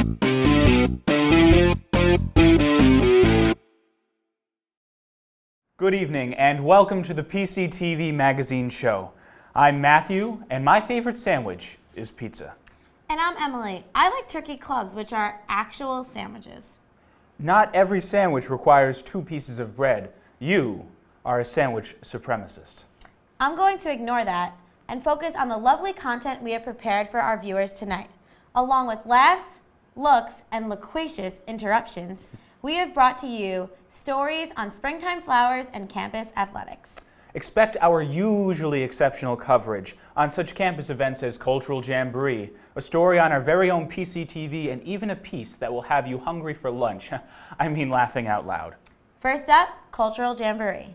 Good evening and welcome to the PCTV magazine show. I'm Matthew and my favorite sandwich is pizza. And I'm Emily. I like turkey clubs, which are actual sandwiches. Not every sandwich requires 2 pieces of bread. You are a sandwich supremacist. I'm going to ignore that and focus on the lovely content we have prepared for our viewers tonight. Along with laughs, looks, and loquacious interruptions, we have brought to you stories on springtime flowers and campus athletics. Expect our usually exceptional coverage on such campus events as Cultural Jamboree, a story on our very own PCTV, and even a piece that will have you hungry for lunch. I mean, laughing out loud. First up, Cultural Jamboree.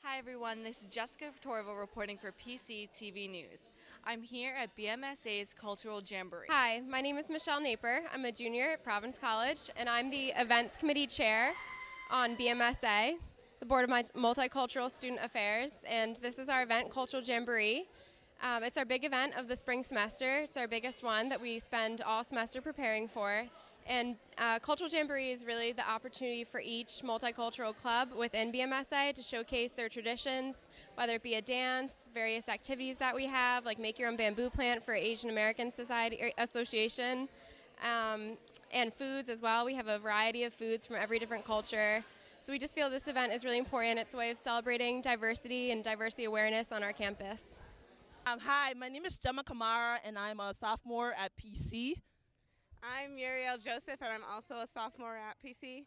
Hi everyone, this is Jessica Torval reporting for PCTV News. I'm here at BMSA's Cultural Jamboree. Hi, my name is Michelle Naper. I'm a junior at Providence College, and I'm the Events Committee Chair on BMSA, the Board of Multicultural Student Affairs, and this is our event, Cultural Jamboree. It's our big event of the spring semester. It's our biggest one that we spend all semester preparing for. And Cultural Jamboree is really the opportunity for each multicultural club within BMSA to showcase their traditions, whether it be a dance, various activities that we have, like make your own bamboo plant for Asian American Society or Association, and foods as well. We have a variety of foods from every different culture. So we just feel this event is really important. It's a way of celebrating diversity and diversity awareness on our campus. Hi, my name is Gemma Kamara, and I'm a sophomore at PC. I'm Muriel Joseph, and I'm also a sophomore at PC.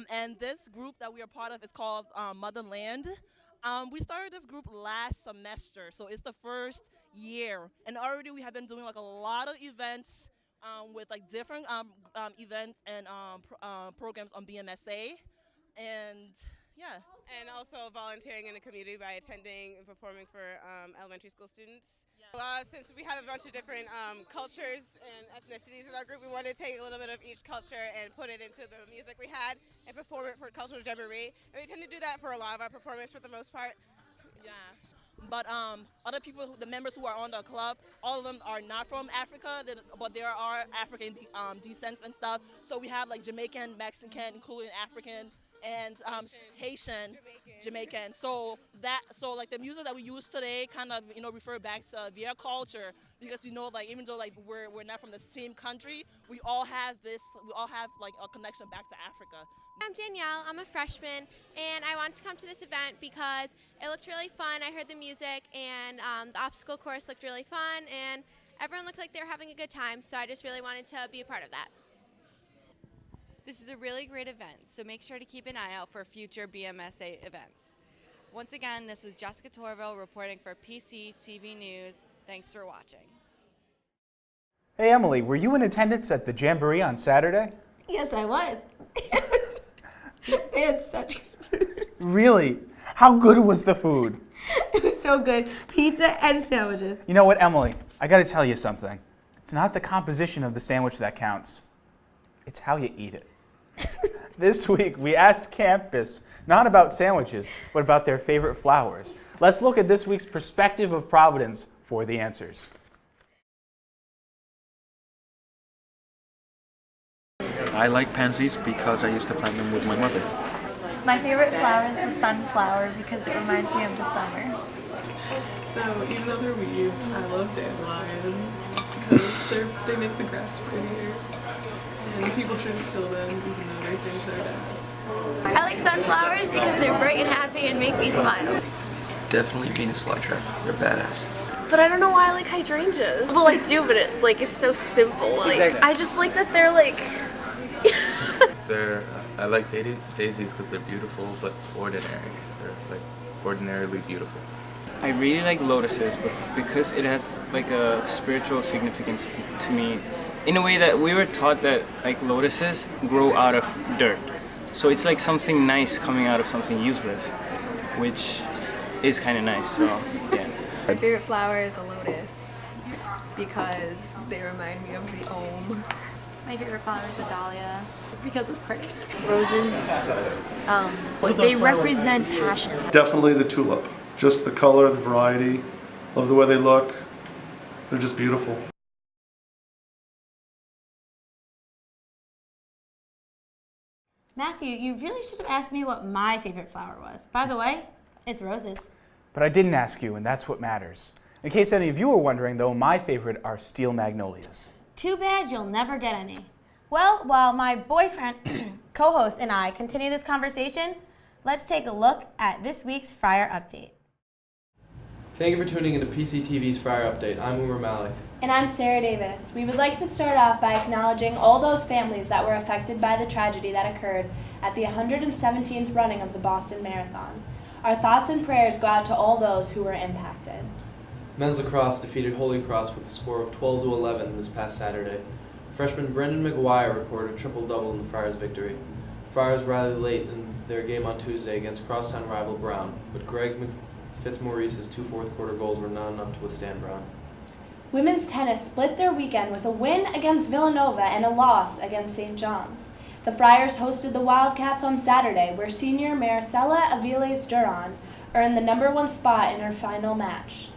And this group that we are part of is called Motherland. We started this group last semester, so it's the first year. And already we have been doing like a lot of events with like different events and programs on BMSA. And yeah. And also volunteering in the community by attending and performing for elementary school students. Since we have a bunch of different cultures and ethnicities in our group, we wanted to take a little bit of each culture and put it into the music we had and perform it for Cultural Jamboree. And we tend to do that for a lot of our performance for the most part. Yeah. But other people, the members who are on the club, all of them are not from Africa, but there are African descents and stuff. So we have like Jamaican, Mexican, including African, and Haitian, Jamaican. So like the music that we use today kind of refer back to their culture, because like even though like we're not from the same country, we all have like a connection back to Africa. I'm Danielle. I'm a freshman, and I wanted to come to this event because it looked really fun. I heard the music, and the obstacle course looked really fun, and everyone looked like they were having a good time, so I just really wanted to be a part of that. This is a really great event, so make sure to keep an eye out for future BMSA events. Once again, this was Jessica Torval reporting for PCTV News. Thanks for watching. Hey Emily, were you in attendance at the Jamboree on Saturday? Yes, I was. They had such good food. Really? How good was the food? It was so good. Pizza and sandwiches. You know what, Emily? I gotta tell you something. It's not the composition of the sandwich that counts. It's how you eat it. This week, we asked campus not about sandwiches, but about their favorite flowers. Let's look at this week's perspective of Providence for the answers. I like pansies because I used to plant them with my mother. My favorite flower is the sunflower because it reminds me of the summer. So even though they're weeds, I love dandelions because they make the grass prettier. And people shouldn't kill them even though they think they're dead. I like sunflowers because they're bright and happy and make me smile. Definitely Venus flytrap. They're badass. But I don't know why I like hydrangeas. Well, I do, but it's so simple. Exactly. I just like that they're like... I like daisies because they're beautiful but ordinary. They're like ordinarily beautiful. I really like lotuses, but because it has like a spiritual significance to me, in a way that we were taught that like lotuses grow out of dirt. So it's like something nice coming out of something useless, which is kind of nice, so yeah. My favorite flower is a lotus because they remind me of the Om. My favorite flower is a dahlia because it's pretty. Roses, they represent passion. Definitely the tulip. Just the color, the variety, love the way they look. They're just beautiful. Matthew, you really should have asked me what my favorite flower was. By the way, it's roses. But I didn't ask you, and that's what matters. In case any of you were wondering, though, my favorite are steel magnolias. Too bad you'll never get any. Well, while my boyfriend, co-host, and I continue this conversation, let's take a look at this week's Friar Update. Thank you for tuning into PCTV's Friar Update. I'm Umar Malik. And I'm Sarah Davis. We would like to start off by acknowledging all those families that were affected by the tragedy that occurred at the 117th running of the Boston Marathon. Our thoughts and prayers go out to all those who were impacted. Men's lacrosse defeated Holy Cross with a score of 12-11 this past Saturday. Freshman Brendan McGuire recorded a triple-double in the Friars' victory. Friars rallied late in their game on Tuesday against crosstown rival Brown, but Greg Fitzmaurice's 2 fourth-quarter goals were not enough to withstand Brown. Women's tennis split their weekend with a win against Villanova and a loss against St. John's. The Friars hosted the Wildcats on Saturday, where senior Maricela Aviles-Duran earned the #1 spot in her final match.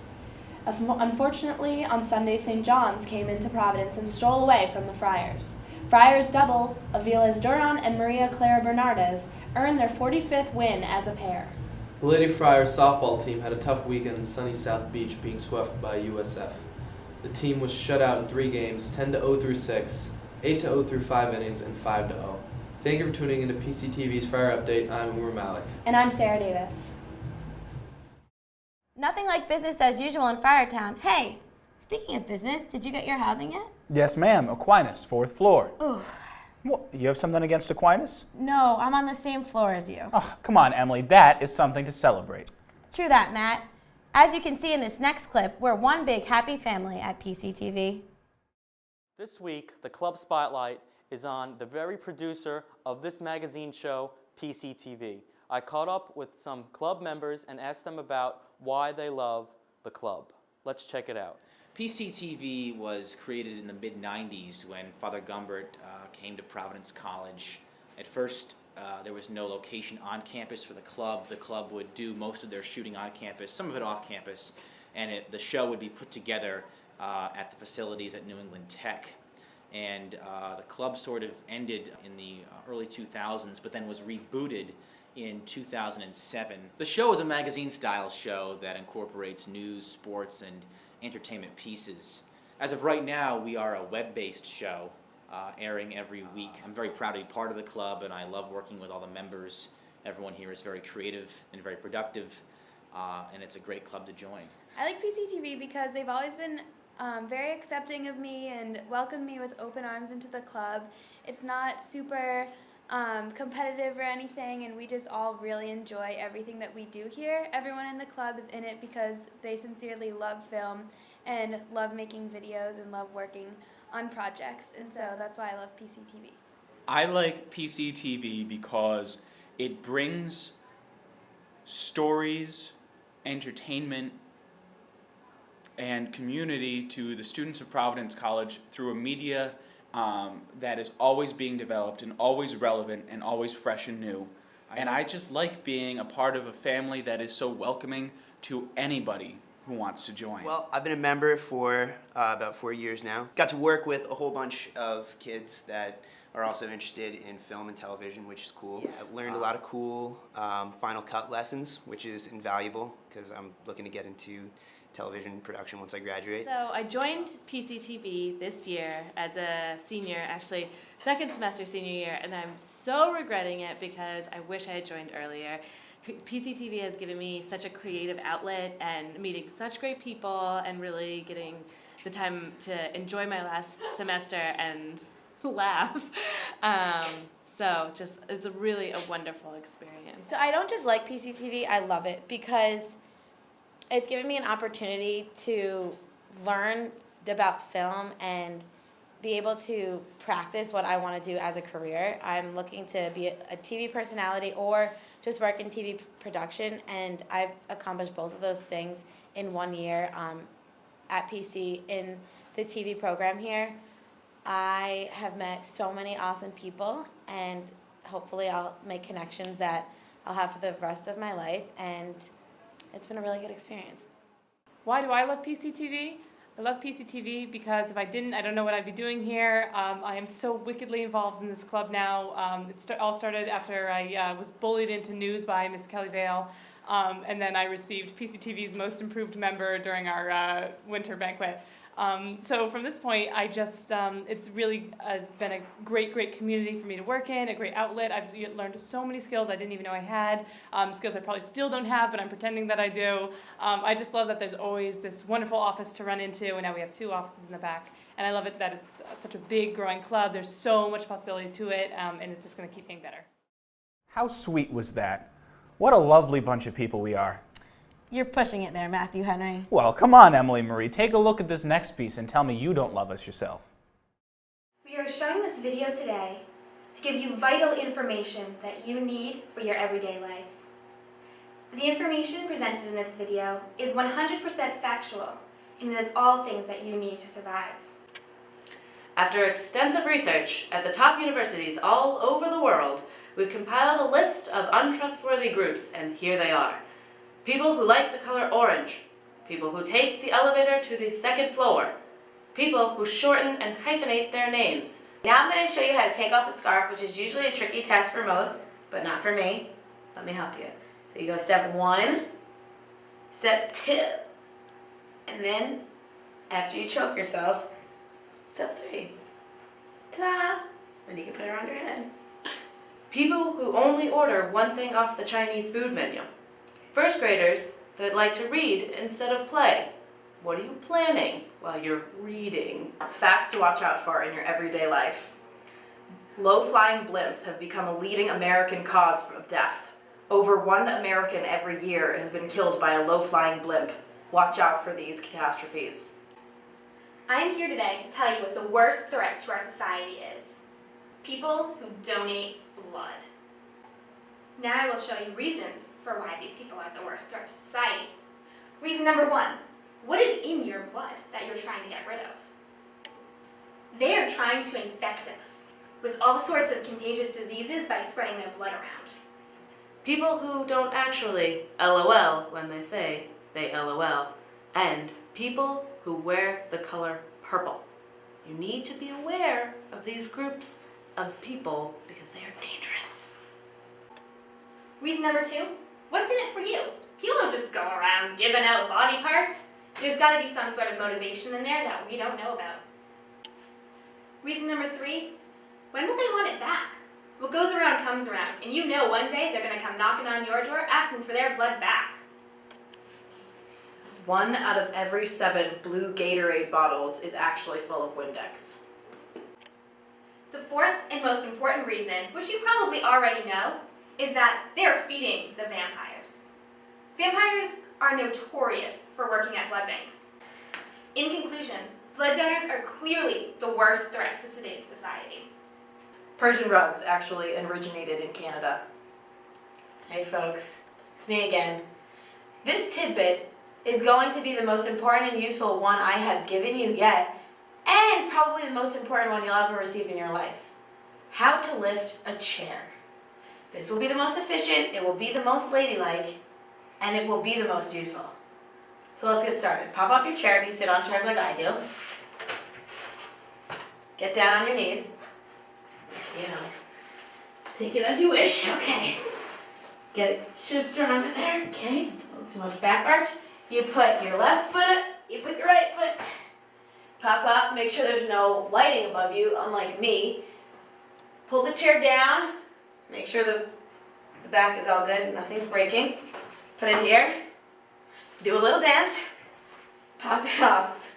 Unfortunately, on Sunday, St. John's came into Providence and stole away from the Friars. Friars double, Aviles-Duran and Maria Clara Bernardez, earned their 45th win as a pair. The Lady Friars softball team had a tough weekend in sunny South Beach, being swept by USF. The team was shut out in 3 games, 10-0 through 6, 8-0 through 5 innings, and 5-0. Thank you for tuning into PCTV's Friar Update. I'm Umar Malik. And I'm Sarah Davis. Nothing like business as usual in Friartown. Hey, speaking of business, did you get your housing yet? Yes, ma'am. Aquinas, 4th floor. Ooh. What, you have something against Aquinas? No, I'm on the same floor as you. Oh, come on, Emily. That is something to celebrate. True that, Matt. As you can see in this next clip, we're one big happy family at PCTV. This week, the Club Spotlight is on the very producer of this magazine show, PCTV. I caught up with some club members and asked them about why they love the club. Let's check it out. PCTV was created in the mid-90s when Father Gumbert came to Providence College. At first, there was no location on campus for the club. The club would do most of their shooting on campus, some of it off campus, and the show would be put together at the facilities at New England Tech. And the club sort of ended in the early 2000s, but then was rebooted in 2007. The show is a magazine-style show that incorporates news, sports, and entertainment pieces. As of right now, we are a web-based show airing every week. I'm very proud to be part of the club, and I love working with all the members. Everyone here is very creative and very productive, and it's a great club to join. I like PCTV because they've always been very accepting of me and welcomed me with open arms into the club. It's not super competitive or anything, and we just all really enjoy everything that we do here. Everyone in the club is in it because they sincerely love film and love making videos and love working on projects, and so that's why I love PCTV. I like PCTV because it brings stories, entertainment, and community to the students of Providence College through a media that is always being developed and always relevant and always fresh and new. And I just like being a part of a family that is so welcoming to anybody who wants to join. Well, I've been a member for about 4 years now. Got to work with a whole bunch of kids that are also interested in film and television, which is cool. Yeah. I learned a lot of cool Final Cut lessons, which is invaluable because I'm looking to get into television production once I graduate. So I joined PCTV this year as a senior, actually second semester senior year, and I'm so regretting it because I wish I had joined earlier. PCTV has given me such a creative outlet and meeting such great people and really getting the time to enjoy my last semester and laugh. So just it's a really wonderful experience. So I don't just like PCTV, I love it because it's given me an opportunity to learn about film and be able to practice what I want to do as a career. I'm looking to be a TV personality or just work in TV production, and I've accomplished both of those things in 1 year at PC in the TV program here. I have met so many awesome people, and hopefully I'll make connections that I'll have for the rest of my life, and it's been a really good experience. Why do I love PCTV? I love PCTV because if I didn't, I don't know what I'd be doing here. I am so wickedly involved in this club now. It all started after I was bullied into news by Miss Kelly Vale, and then I received PCTV's Most Improved Member during our winter banquet. So from this point, I just, it's really been a great community for me to work in, a great outlet. I've learned so many skills I didn't even know I had, skills I probably still don't have, but I'm pretending that I do. I just love that there's always this wonderful office to run into, and now we have 2 offices in the back. And I love it that it's such a big, growing club. There's so much possibility to it, and it's just going to keep getting better. How sweet was that? What a lovely bunch of people we are. You're pushing it there, Matthew Henry. Well, come on, Emily Marie. Take a look at this next piece and tell me you don't love us yourself. We are showing this video today to give you vital information that you need for your everyday life. The information presented in this video is 100% factual, and it is all things that you need to survive. After extensive research at the top universities all over the world, we've compiled a list of untrustworthy groups, and here they are. People who like the color orange, people who take the elevator to the 2nd floor, people who shorten and hyphenate their names. Now I'm going to show you how to take off a scarf, which is usually a tricky task for most, but not for me. Let me help you. So you go step 1, step 2, and then after you choke yourself, step 3. Ta-da! Then you can put it around your head. People who only order one thing off the Chinese food menu. First graders that like to read instead of play. What are you planning while you're reading? Facts to watch out for in your everyday life. Low-flying blimps have become a leading American cause of death. Over 1 American every year has been killed by a low-flying blimp. Watch out for these catastrophes. I am here today to tell you what the worst threat to our society is. People who donate blood. Now I will show you reasons for why these people are the worst threat to society. Reason number 1, what is in your blood that you're trying to get rid of? They are trying to infect us with all sorts of contagious diseases by spreading their blood around. People who don't actually LOL when they say they LOL. And people who wear the color purple. You need to be aware of these groups of people because they are dangerous. Reason number 2, what's in it for you? People don't just go around giving out body parts. There's got to be some sort of motivation in there that we don't know about. Reason number 3, when will they want it back? What goes around comes around, and you know one day they're going to come knocking on your door asking for their blood back. 1 out of every 7 blue Gatorade bottles is actually full of Windex. The 4th and most important reason, which you probably already know, is that they are feeding the vampires. Vampires are notorious for working at blood banks. In conclusion, blood donors are clearly the worst threat to today's society. Persian rugs actually originated in Canada. Hey folks, it's me again. This tidbit is going to be the most important and useful one I have given you yet, and probably the most important one you'll ever receive in your life. How to lift a chair. This will be the most efficient, it will be the most ladylike, and it will be the most useful. So let's get started. Pop off your chair if you sit on chairs like I do. Get down on your knees. You know, take it as you wish, okay. Get it, shift around in there, okay. A little too much back arch. You put your left foot up, you put your right foot. Pop up, make sure there's no lighting above you, unlike me. Pull the chair down. Make sure the back is all good, nothing's breaking. Put it here. Do a little dance. Pop it off.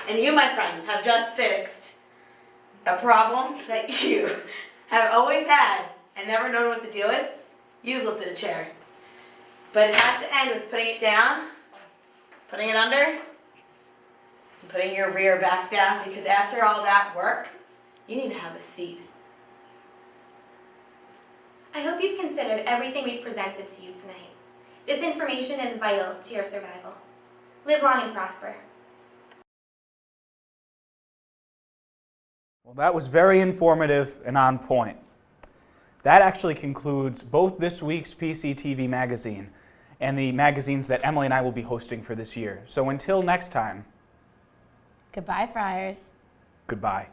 And you, my friends, have just fixed a problem that you have always had and never known what to deal with. You've lifted a chair. But it has to end with putting it down, putting it under, and putting your rear back down, because after all that work, you need to have a seat. I hope you've considered everything we've presented to you tonight. This information is vital to your survival. Live long and prosper. Well, that was very informative and on point. That actually concludes both this week's PCTV magazine and the magazines that Emily and I will be hosting for this year. So until next time, Goodbye, Friars. goodbye.